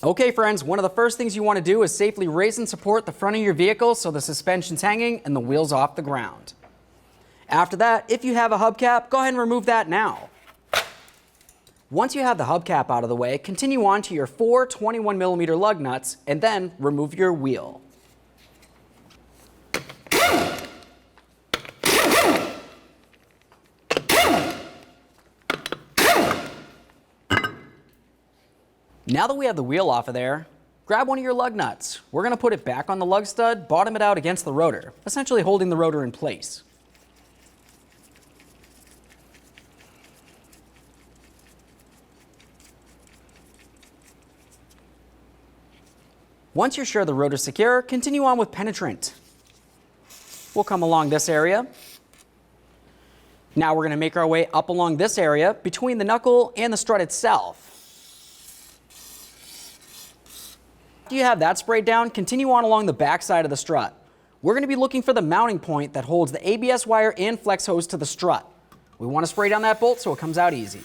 Okay friends, one of the first things you want to do is safely raise and support the front of your vehicle so the suspension's hanging and the wheel's off the ground. After that, if you have a hubcap, go ahead and remove that now. Once you have the hubcap out of the way, continue on to your 4 21mm lug nuts and then remove your wheel. Now that we have the wheel off of there, grab one of your lug nuts. We're going to put it back on the lug stud, bottom it out against the rotor, essentially holding the rotor in place. Once you're sure the rotor's secure, continue on with Penetrant. We'll come along this area. Now we're going to make our way up along this area between the knuckle and the strut itself. After you have that sprayed down, continue on along the back side of the strut. We're going to be looking for the mounting point that holds the ABS wire and flex hose to the strut. We want to spray down that bolt so it comes out easy.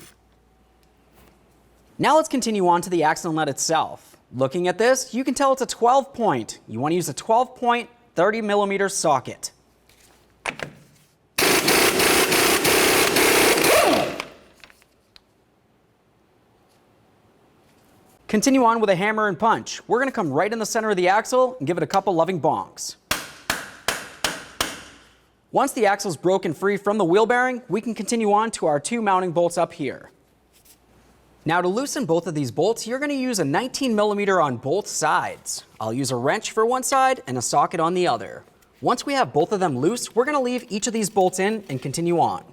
Now let's continue on to the axle nut itself. Looking at this, you can tell it's a 12 point. You want to use a 12 point 30mm socket. Continue on with a hammer and punch. We're going to come right in the center of the axle and give it a couple loving bonks. Once the axle is broken free from the wheel bearing, we can continue on to our 2 mounting bolts up here. Now to loosen both of these bolts, you're going to use a 19mm on both sides. I'll use a wrench for one side and a socket on the other. Once we have both of them loose, we're going to leave each of these bolts in and continue on.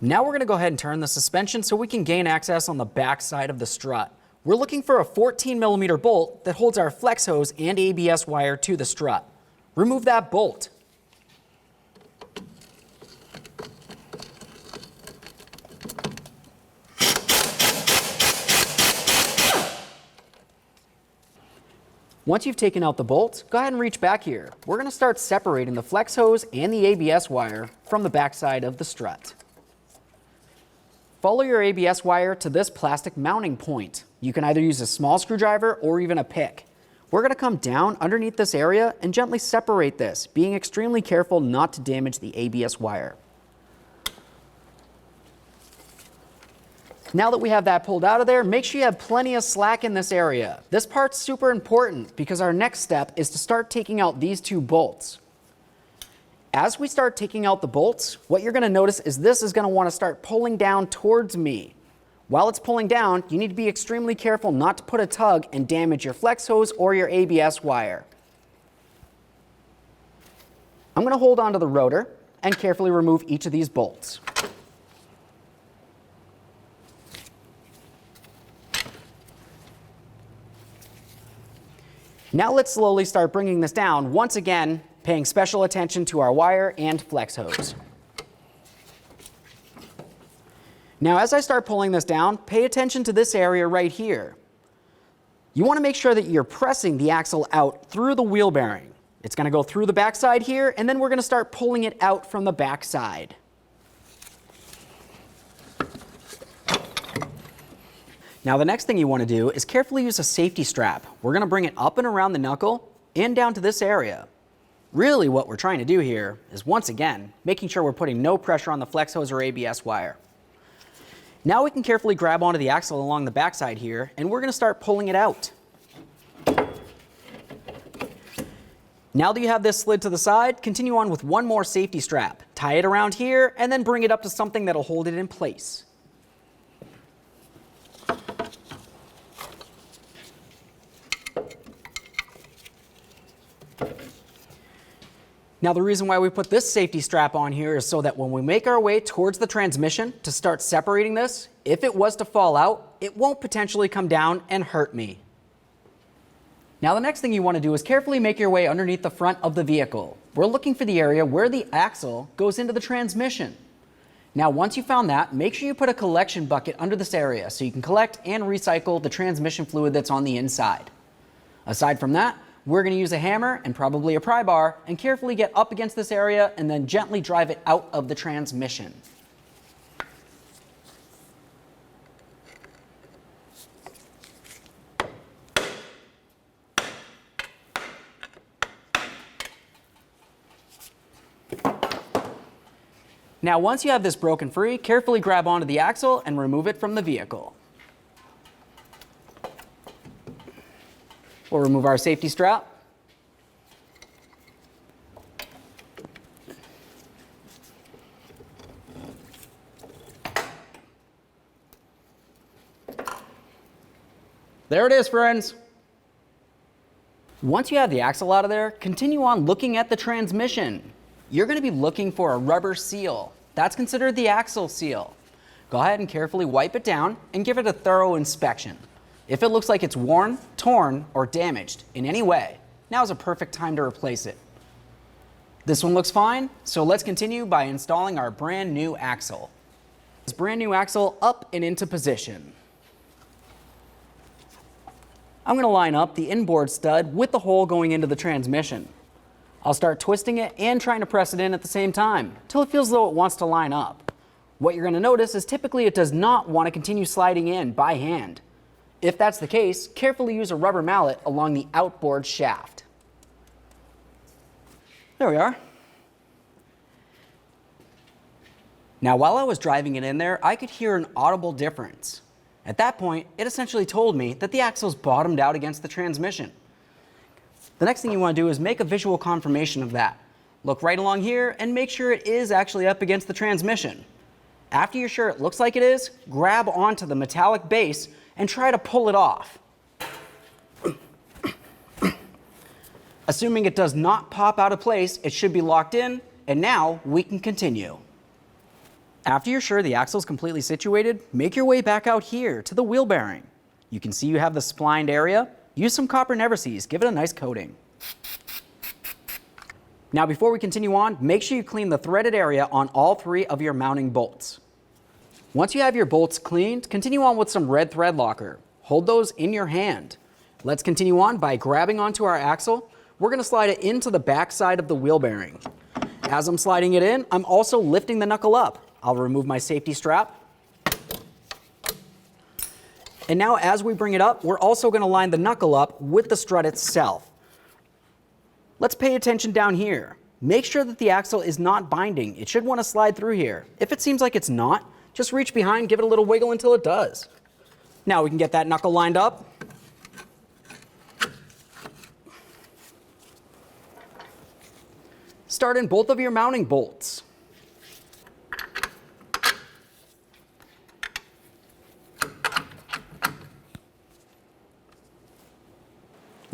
Now we're going to go ahead and turn the suspension so we can gain access on the back side of the strut. We're looking for a 14mm bolt that holds our flex hose and ABS wire to the strut. Remove that bolt. Once you've taken out the bolt, go ahead and reach back here. We're going to start separating the flex hose and the ABS wire from the back side of the strut. Follow your ABS wire to this plastic mounting point. You can either use a small screwdriver or even a pick. We're going to come down underneath this area and gently separate this, being extremely careful not to damage the ABS wire. Now that we have that pulled out of there, make sure you have plenty of slack in this area. This part's super important because our next step is to start taking out these 2 bolts. As we start taking out the bolts, what you're going to notice is this is going to want to start pulling down towards me. While it's pulling down, you need to be extremely careful not to put a tug and damage your flex hose or your ABS wire. I'm going to hold onto the rotor and carefully remove each of these bolts. Now let's slowly start bringing this down, once again, paying special attention to our wire and flex hose. Now as I start pulling this down, pay attention to this area right here. You want to make sure that you're pressing the axle out through the wheel bearing. It's going to go through the backside here, and then we're going to start pulling it out from the backside. Now the next thing you want to do is carefully use a safety strap. We're going to bring it up and around the knuckle and down to this area. Really what we're trying to do here is, once again, making sure we're putting no pressure on the flex hose or ABS wire. Now we can carefully grab onto the axle along the backside here, and we're going to start pulling it out. Now that you have this slid to the side, continue on with one more safety strap. Tie it around here and then bring it up to something that'll hold it in place. Now the reason why we put this safety strap on here is so that when we make our way towards the transmission to start separating this, if it was to fall out, it won't potentially come down and hurt me. Now the next thing you want to do is carefully make your way underneath the front of the vehicle. We're looking for the area where the axle goes into the transmission. Now once you found that, make sure you put a collection bucket under this area so you can collect and recycle the transmission fluid that's on the inside. Aside from that, we're going to use a hammer and probably a pry bar and carefully get up against this area and then gently drive it out of the transmission. Now, once you have this broken free, carefully grab onto the axle and remove it from the vehicle. We'll remove our safety strap. There it is, friends. Once you have the axle out of there, continue on looking at the transmission. You're going to be looking for a rubber seal. That's considered the axle seal. Go ahead and carefully wipe it down and give it a thorough inspection. If it looks like it's worn, torn, or damaged in any way, now's a perfect time to replace it. This one looks fine, so let's continue by installing our brand new axle. This brand new axle up and into position. I'm going to line up the inboard stud with the hole going into the transmission. I'll start twisting it and trying to press it in at the same time till it feels as though it wants to line up. What you're going to notice is typically it does not want to continue sliding in by hand. If that's the case, carefully use a rubber mallet along the outboard shaft. There we are. Now, while I was driving it in there, I could hear an audible difference. At that point, it essentially told me that the axle's bottomed out against the transmission. The next thing you want to do is make a visual confirmation of that. Look right along here and make sure it is actually up against the transmission. After you're sure it looks like it is, grab onto the metallic base and try to pull it off. Assuming it does not pop out of place, it should be locked in, and now we can continue. After you're sure the axle is completely situated, make your way back out here to the wheel bearing. You can see you have the splined area. Use some copper never seize, give it a nice coating. Now, before we continue on, make sure you clean the threaded area on all 3 of your mounting bolts. Once you have your bolts cleaned, continue on with some red thread locker. Hold those in your hand. Let's continue on by grabbing onto our axle. We're going to slide it into the back side of the wheel bearing. As I'm sliding it in, I'm also lifting the knuckle up. I'll remove my safety strap. And now as we bring it up, we're also going to line the knuckle up with the strut itself. Let's pay attention down here. Make sure that the axle is not binding. It should want to slide through here. If it seems like it's not, just reach behind, give it a little wiggle until it does. Now we can get that knuckle lined up. Start in both of your mounting bolts.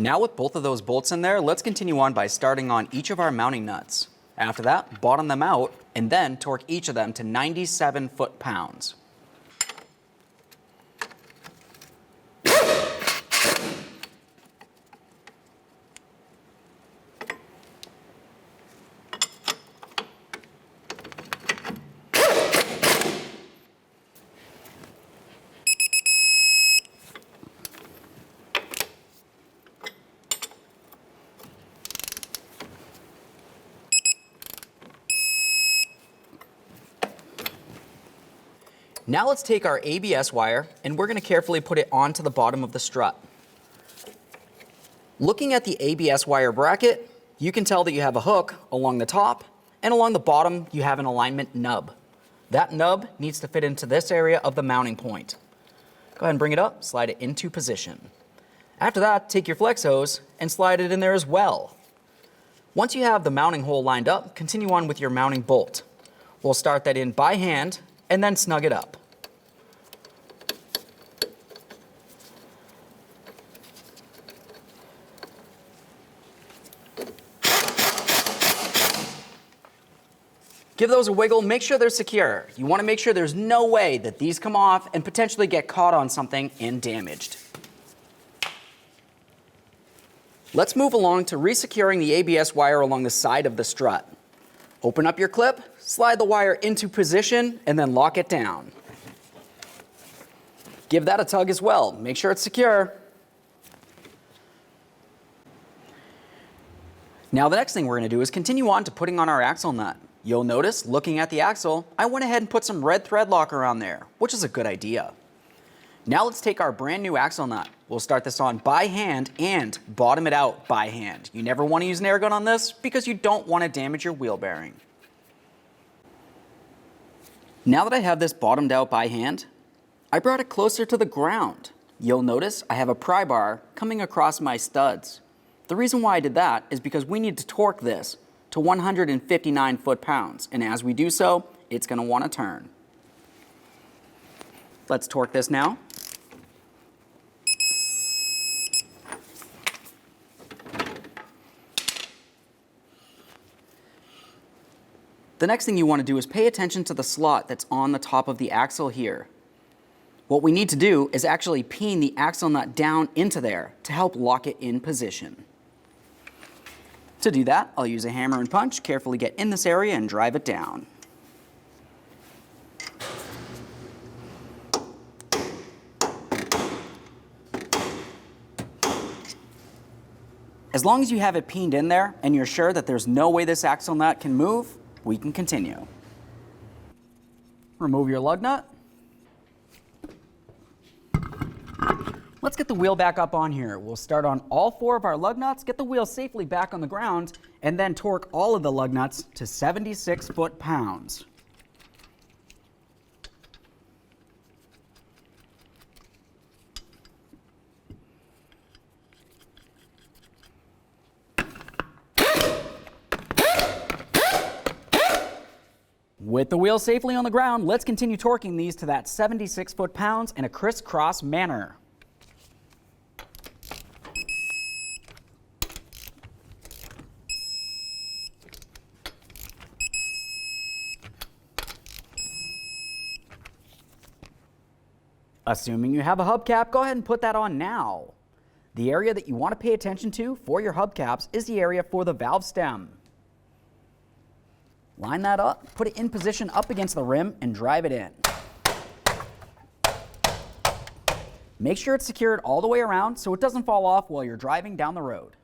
Now with both of those bolts in there, let's continue on by starting on each of our mounting nuts. After that, bottom them out and then torque each of them to 97 foot-pounds. Now let's take our ABS wire and we're going to carefully put it onto the bottom of the strut. Looking at the ABS wire bracket, you can tell that you have a hook along the top, and along the bottom you have an alignment nub. That nub needs to fit into this area of the mounting point. Go ahead and bring it up, slide it into position. After that, take your flex hose and slide it in there as well. Once you have the mounting hole lined up, continue on with your mounting bolt. We'll start that in by hand and then snug it up. Give those a wiggle, make sure they're secure. You want to make sure there's no way that these come off and potentially get caught on something and damaged. Let's move along to resecuring the ABS wire along the side of the strut. Open up your clip, slide the wire into position, and then lock it down. Give that a tug as well. Make sure it's secure. Now the next thing we're going to do is continue on to putting on our axle nut. You'll notice, looking at the axle, I went ahead and put some red thread lock around there, which is a good idea. Now let's take our brand new axle nut. We'll start this on by hand and bottom it out by hand. You never want to use an air gun on this because you don't want to damage your wheel bearing. Now that I have this bottomed out by hand, I brought it closer to the ground. You'll notice I have a pry bar coming across my studs. The reason why I did that is because we need to torque this to 159 foot-pounds, and as we do so, it's going to want to turn. Let's torque this now. The next thing you want to do is pay attention to the slot that's on the top of the axle here. What we need to do is actually peen the axle nut down into there to help lock it in position. To do that, I'll use a hammer and punch, carefully get in this area and drive it down. As long as you have it peened in there and you're sure that there's no way this axle nut can move, we can continue. Remove your lug nut. Let's get the wheel back up on here. We'll start on all 4 of our lug nuts, get the wheel safely back on the ground, and then torque all of the lug nuts to 76 foot-pounds. With the wheel safely on the ground, let's continue torquing these to that 76 foot-pounds in a crisscross manner. Assuming you have a hubcap, go ahead and put that on now. The area that you want to pay attention to for your hubcaps is the area for the valve stem. Line that up, put it in position up against the rim, and drive it in. Make sure it's secured all the way around so it doesn't fall off while you're driving down the road.